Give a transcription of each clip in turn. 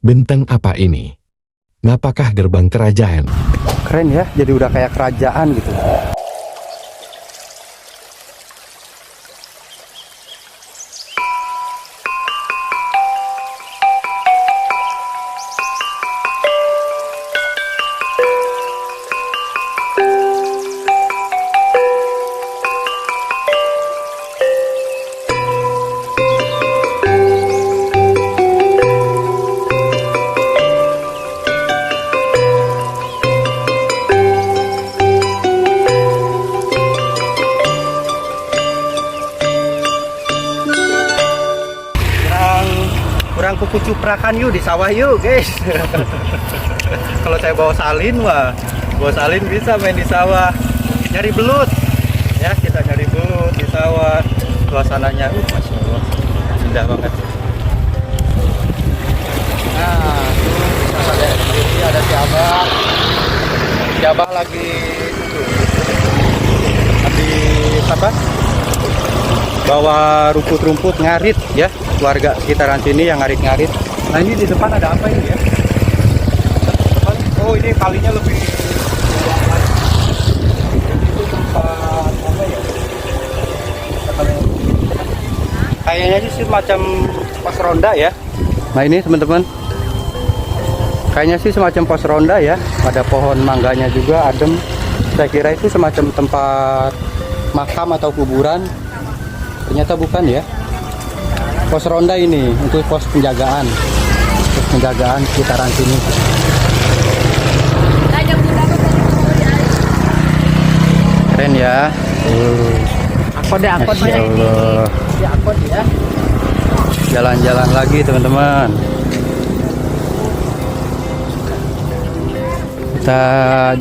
Benteng apa ini? Apakah gerbang kerajaan? Keren ya, jadi udah kayak kerajaan gitu. Kurang kuku cuprakan yuk di sawah yuk guys. Kalau saya bawa salin bisa main di sawah, nyari belut ya, kita nyari belut di sawah. Suasananya masya Allah indah banget. Nah ini ada si Abah lagi habis apa, bawa rumput-rumput ngarit ya, warga sekitaran sini yang ngarit-ngarit. Nah ini di depan ada apa ini ya? Oh ini kalinya lebih luas lagi. Itu tempat apa ya? Kayaknya sih semacam pos ronda ya. Nah ini teman-teman, kayaknya sih semacam pos ronda ya. Ada pohon mangganya juga, adem. Saya kira itu semacam tempat makam atau kuburan. Ternyata bukan ya. Pos ronda ini untuk pos penjagaan sekitaran sini. Keren ya. Akod Masya Allah. ya. Jalan-jalan lagi teman-teman. Kita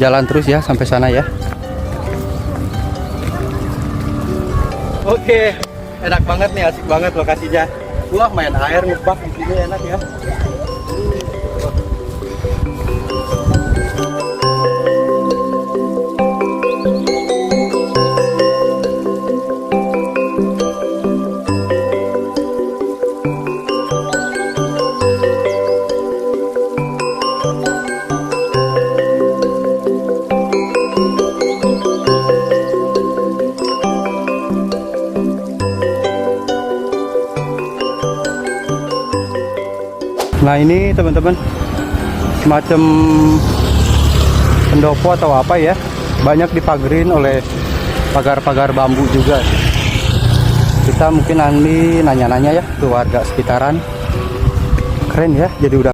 jalan terus ya sampai sana ya. Oke. Enak banget nih, asik banget lokasinya. Wah, main air ngebak di sini enak ya. Nah ini teman-teman, semacam pendopo atau apa ya, banyak dipagerin oleh pagar-pagar bambu juga. Kita mungkin nanti nanya-nanya ya ke warga sekitaran. Keren ya, jadi udah